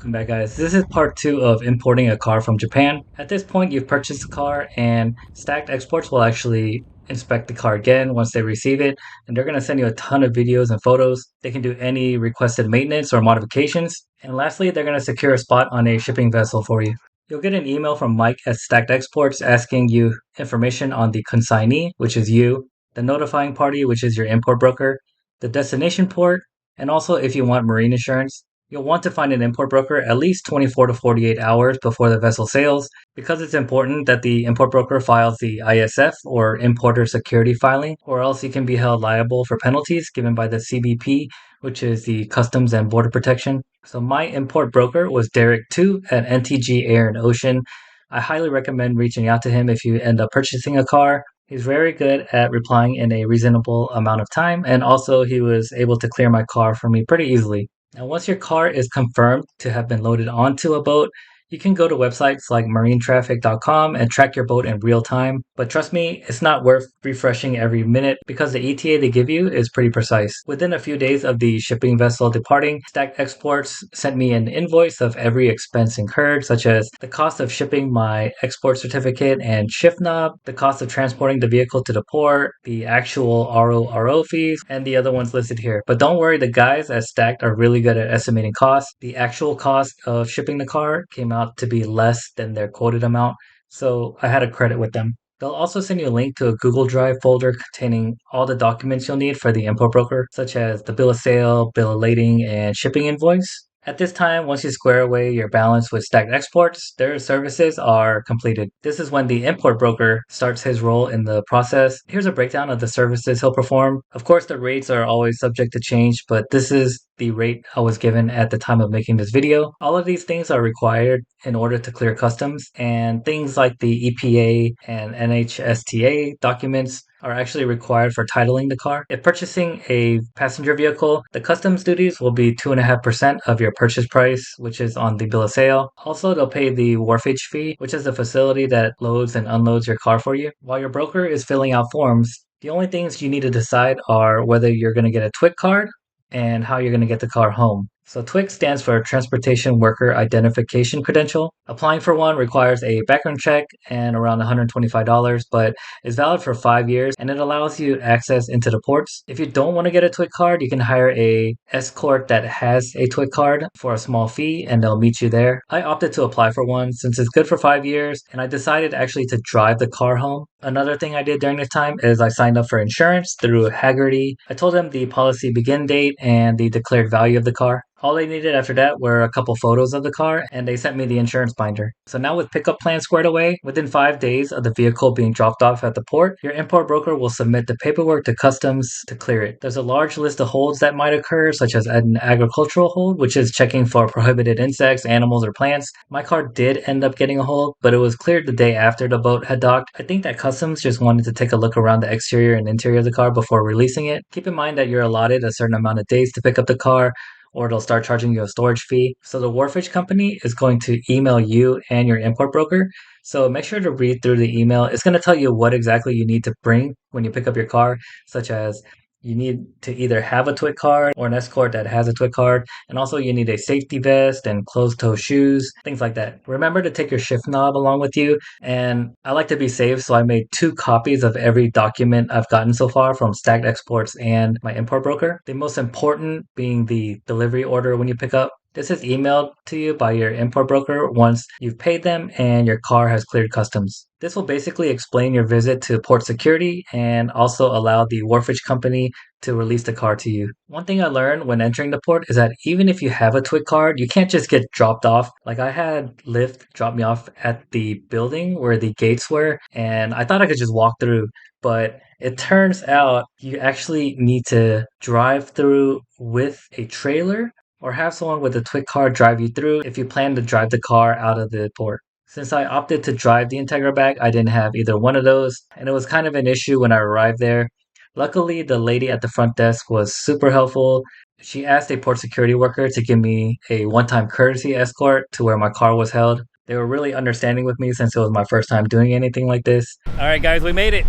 Welcome back, guys. This is part 2 of importing a car from Japan. At this point, you've purchased the car, and Stacked Exports will actually inspect the car again once they receive it, and they're going to send you a ton of videos and photos. They can do any requested maintenance or modifications. And lastly, they're going to secure a spot on a shipping vessel for you. You'll get an email from Mike at Stacked Exports asking you information on the consignee, which is you, the notifying party, which is your import broker, the destination port, and also if you want marine insurance. You'll want to find an import broker at least 24 to 48 hours before the vessel sails, because it's important that the import broker files the ISF or Importer Security Filing, or else you can be held liable for penalties given by the CBP, which is the Customs and Border Protection. So my import broker was Derek 2 at NTG Air and Ocean. I highly recommend reaching out to him if you end up purchasing a car. He's very good at replying in a reasonable amount of time, and also he was able to clear my car for me pretty easily. Now, once your car is confirmed to have been loaded onto a boat, you can go to websites like marinetraffic.com and track your boat in real time. But trust me, it's not worth refreshing every minute because the ETA they give you is pretty precise. Within a few days of the shipping vessel departing, Stacked Exports sent me an invoice of every expense incurred, such as the cost of shipping my export certificate and shift knob, the cost of transporting the vehicle to the port, the actual RORO fees, and the other ones listed here. But don't worry, the guys at Stacked are really good at estimating costs. The actual cost of shipping the car came out to be less than their quoted amount, so I had a credit with them. They'll also send you a link to a Google Drive folder containing all the documents you'll need for the import broker, such as the bill of sale, bill of lading, and shipping invoice. At this time, once you square away your balance with Stacked Exports, their services are completed. This is when the import broker starts his role in the process. Here's a breakdown of the services he'll perform. Of course, the rates are always subject to change, but this is the rate I was given at the time of making this video. All of these things are required in order to clear customs, and things like the EPA and NHSTA documents are actually required for titling the car. If purchasing a passenger vehicle, the customs duties will be 2.5% of your purchase price, which is on the bill of sale. Also, they'll pay the wharfage fee, which is the facility that loads and unloads your car for you. While your broker is filling out forms, the only things you need to decide are whether you're going to get a TWIC card and how you're going to get the car home. So TWIC stands for Transportation Worker Identification Credential. Applying for one requires a background check and around $125, but is valid for 5 years, and it allows you access into the ports. If you don't want to get a TWIC card, you can hire a escort that has a TWIC card for a small fee, and they'll meet you there. I opted to apply for one since it's good for 5 years, and I decided actually to drive the car home. Another thing I did during this time is I signed up for insurance through GReddy. I told them the policy begin date and the declared value of the car. All they needed after that were a couple photos of the car, and they sent me the insurance binder. So now with pickup plans squared away, within 5 days of the vehicle being dropped off at the port, your import broker will submit the paperwork to customs to clear it. There's a large list of holds that might occur, such as an agricultural hold, which is checking for prohibited insects, animals, or plants. My car did end up getting a hold, but it was cleared the day after the boat had docked. I think that customs just wanted to take a look around the exterior and interior of the car before releasing it. Keep in mind that you're allotted a certain amount of days to pick up the car, or they'll start charging you a storage fee. So the wharfage company is going to email you and your import broker. So make sure to read through the email. It's going to tell you what exactly you need to bring when you pick up your car, such as you need to either have a TWIC card or an escort that has a TWIC card. And also you need a safety vest and closed-toe shoes, things like that. Remember to take your shift knob along with you. And I like to be safe, so I made 2 copies of every document I've gotten so far from Stacked Exports and my import broker. The most important being the delivery order when you pick up. This is emailed to you by your import broker once you've paid them and your car has cleared customs. This will basically explain your visit to port security and also allow the wharfage company to release the car to you. One thing I learned when entering the port is that even if you have a TWIC card, you can't just get dropped off. Like I had Lyft drop me off at the building where the gates were, and I thought I could just walk through, but it turns out you actually need to drive through with a trailer or have someone with a TWIC card drive you through if you plan to drive the car out of the port. Since I opted to drive the Integra bag, I didn't have either one of those, and it was kind of an issue when I arrived there. Luckily, the lady at the front desk was super helpful. She asked a port security worker to give me a one-time courtesy escort to where my car was held. They were really understanding with me since it was my first time doing anything like this. All right, guys, we made it.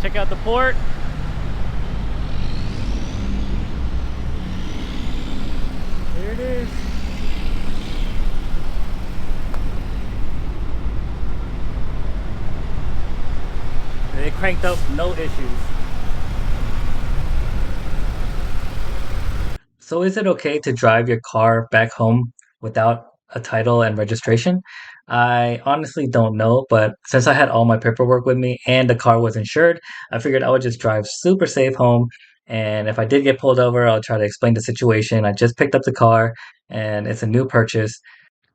Check out the port. There it is. cranked up, no issues. So is it okay to drive your car back home without a title and registration? I honestly don't know, but since I had all my paperwork with me and the car was insured, I figured I would just drive super safe home. And if I did get pulled over, I'll try to explain the situation. I just picked up the car and it's a new purchase,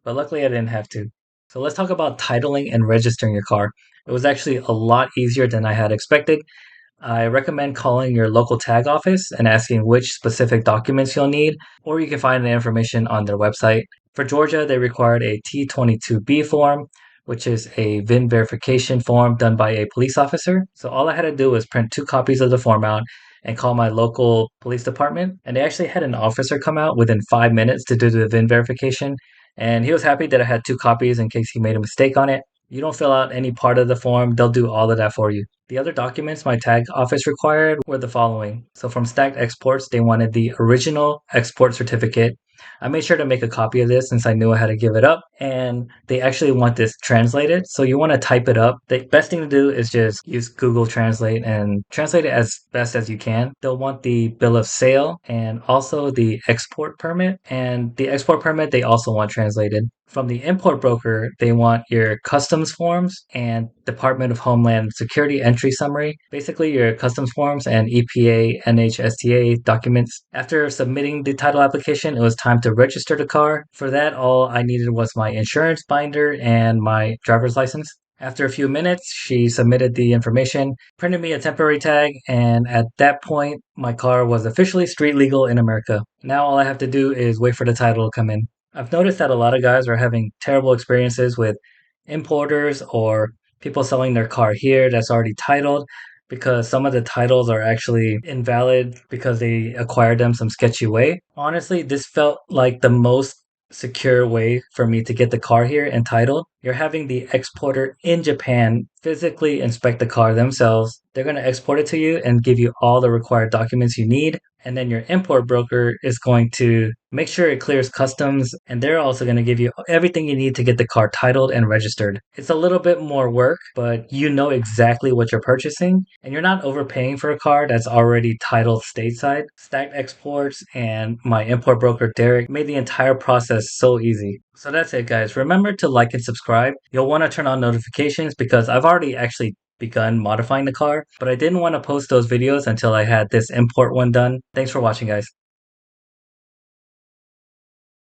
but luckily I didn't have to. So let's talk about titling and registering your car. It was actually a lot easier than I had expected. I recommend calling your local tag office and asking which specific documents you'll need, or you can find the information on their website. For Georgia, they required a T22B form, which is a VIN verification form done by a police officer. So all I had to do was print 2 copies of the form out and call my local police department. And they actually had an officer come out within 5 minutes to do the VIN verification. And he was happy that I had 2 copies in case he made a mistake on it. You don't fill out any part of the form, they'll do all of that for you. The other documents my tag office required were the following. So from Stacked Exports, they wanted the original export certificate. I made sure to make a copy of this since I knew I had to give it up. And they actually want this translated. So you want to type it up. The best thing to do is just use Google Translate and translate it as best as you can. They'll want the bill of sale and also the export permit. And the export permit, they also want translated. From the import broker, they want your customs forms and Department of Homeland Security entry summary, basically your customs forms and EPA, NHSTA documents. After submitting the title application, it was time to register the car. For that, all I needed was my insurance binder and my driver's license. After a few minutes, she submitted the information, printed me a temporary tag, and at that point, my car was officially street legal in America. Now all I have to do is wait for the title to come in. I've noticed that a lot of guys are having terrible experiences with importers or people selling their car here that's already titled because some of the titles are actually invalid because they acquired them some sketchy way. Honestly, this felt like the most secure way for me to get the car here and titled. You're having the exporter in Japan physically inspect the car themselves. They're going to export it to you and give you all the required documents you need. And then your import broker is going to make sure it clears customs, and they're also going to give you everything you need to get the car titled and registered. It's a little bit more work, but you know exactly what you're purchasing, and you're not overpaying for a car that's already titled stateside. Stacked Exports and my import broker Derek made the entire process so easy. So that's it, guys. Remember to like and subscribe. You'll want to turn on notifications because I've already actually begun modifying the car, but I didn't want to post those videos until I had this import one done. Thanks for watching, guys.